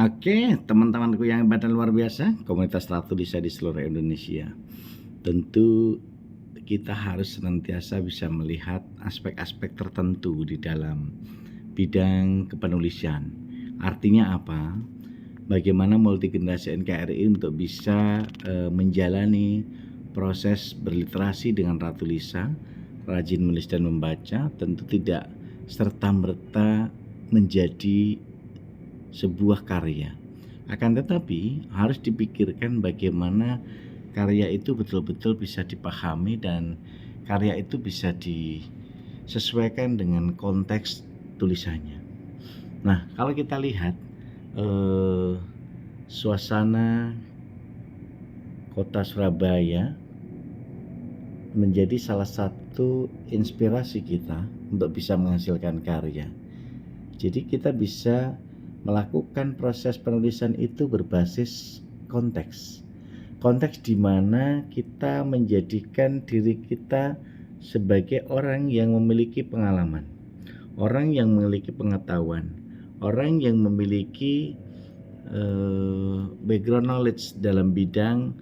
Oke, teman-temanku yang hebat dan luar biasa, komunitas Ratu Lisa di seluruh Indonesia. Tentu kita harus senantiasa bisa melihat aspek-aspek tertentu di dalam bidang kepenulisan. Artinya apa? Bagaimana multigenerasi NKRI untuk bisa menjalani proses berliterasi dengan Ratu Lisa, rajin menulis dan membaca, tentu tidak serta-merta menjadi sebuah karya. Akan tetapi harus dipikirkan bagaimana karya itu betul-betul bisa dipahami dan karya itu bisa disesuaikan dengan konteks tulisannya. Nah, kalau kita lihat suasana kota Surabaya menjadi salah satu inspirasi kita untuk bisa menghasilkan karya. Jadi kita bisa melakukan proses penulisan itu berbasis konteks. Konteks di mana kita menjadikan diri kita sebagai orang yang memiliki pengalaman, orang yang memiliki pengetahuan, orang yang memiliki background knowledge dalam bidang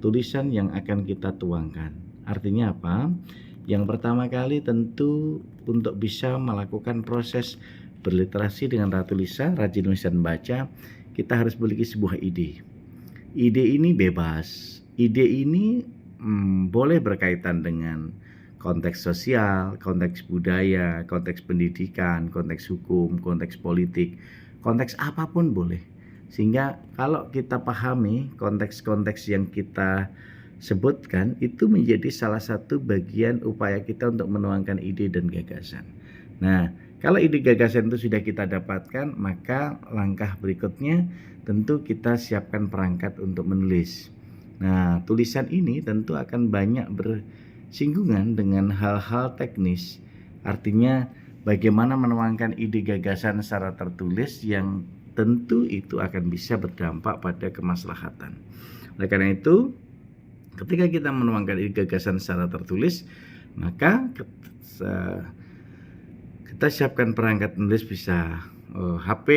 tulisan yang akan kita tuangkan. Artinya apa? Yang pertama kali tentu untuk bisa melakukan proses berliterasi dengan Ratu Lisa, rajin menulis dan baca, kita harus memiliki sebuah ide. Ide ini bebas. Ide ini boleh berkaitan dengan konteks sosial, konteks budaya, konteks pendidikan, konteks hukum, konteks politik, konteks apapun boleh. Sehingga kalau kita pahami konteks-konteks yang kita sebutkan, itu menjadi salah satu bagian upaya kita untuk menuangkan ide dan gagasan. Nah, kalau ide gagasan itu sudah kita dapatkan, maka langkah berikutnya tentu kita siapkan perangkat untuk menulis. Nah, tulisan ini tentu akan banyak bersinggungan dengan hal-hal teknis. Artinya bagaimana menuangkan ide gagasan secara tertulis yang tentu itu akan bisa berdampak pada kemaslahatan. Oleh karena itu, ketika kita menuangkan ide gagasan secara tertulis, maka kita siapkan perangkat menulis, bisa HP,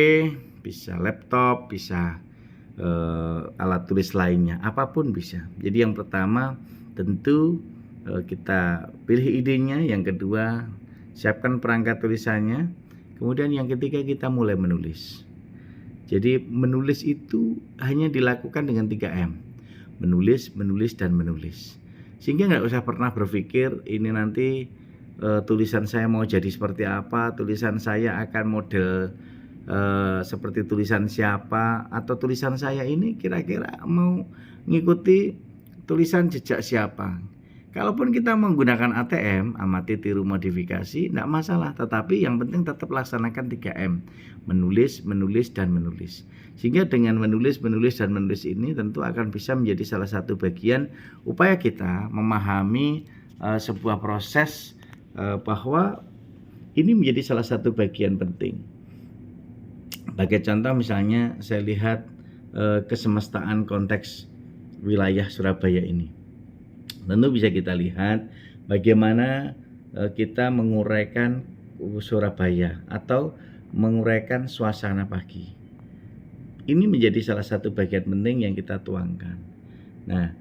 bisa laptop, bisa alat tulis lainnya, apapun bisa. Jadi yang pertama tentu kita pilih idenya, yang kedua siapkan perangkat tulisannya, kemudian yang ketiga kita mulai menulis. Jadi menulis itu hanya dilakukan dengan 3M, menulis, menulis, dan menulis. Sehingga nggak usah pernah berpikir ini nanti tulisan saya mau jadi seperti apa, tulisan saya akan model seperti tulisan siapa, atau tulisan saya ini kira-kira mau ngikuti tulisan jejak siapa. Kalaupun kita menggunakan ATM, amati tiru modifikasi, tidak masalah. Tetapi yang penting tetap laksanakan 3M, menulis, menulis, dan menulis. Sehingga dengan menulis, menulis, dan menulis ini tentu akan bisa menjadi salah satu bagian upaya kita memahami sebuah proses bahwa ini menjadi salah satu bagian penting. Sebagai contoh misalnya saya lihat kesemestaan konteks wilayah Surabaya ini. Tentu bisa kita lihat bagaimana kita menguraikan Surabaya atau menguraikan suasana pagi. Ini menjadi salah satu bagian penting yang kita tuangkan. Nah,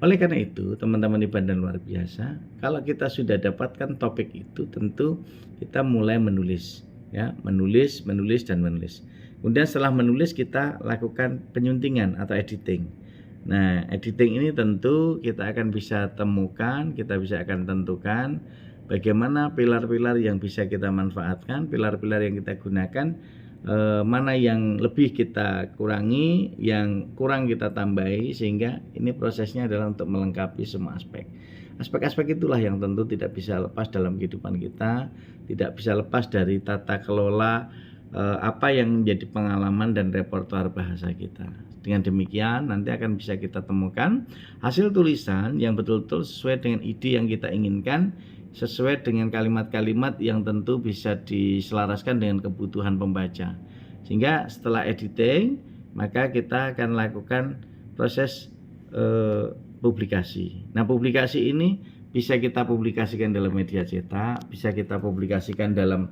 oleh karena itu teman-teman hebat dan luar biasa, kalau kita sudah dapatkan topik itu tentu kita mulai menulis, ya, menulis, menulis, dan menulis. Kemudian setelah menulis kita lakukan penyuntingan atau editing. Nah, editing ini tentu kita akan bisa temukan, kita bisa akan tentukan bagaimana pilar-pilar yang bisa kita manfaatkan, pilar-pilar yang kita gunakan, mana yang lebih kita kurangi, yang kurang kita tambahi, sehingga ini prosesnya adalah untuk melengkapi semua aspek. Aspek-aspek itulah yang tentu tidak bisa lepas dalam kehidupan kita, tidak bisa lepas dari tata kelola apa yang menjadi pengalaman dan repertoar bahasa kita. Dengan demikian nanti akan bisa kita temukan hasil tulisan yang betul-betul sesuai dengan ide yang kita inginkan, sesuai dengan kalimat-kalimat yang tentu bisa diselaraskan dengan kebutuhan pembaca. Sehingga setelah editing, maka kita akan lakukan proses publikasi. Nah, publikasi ini bisa kita publikasikan dalam media cetak, bisa kita publikasikan dalam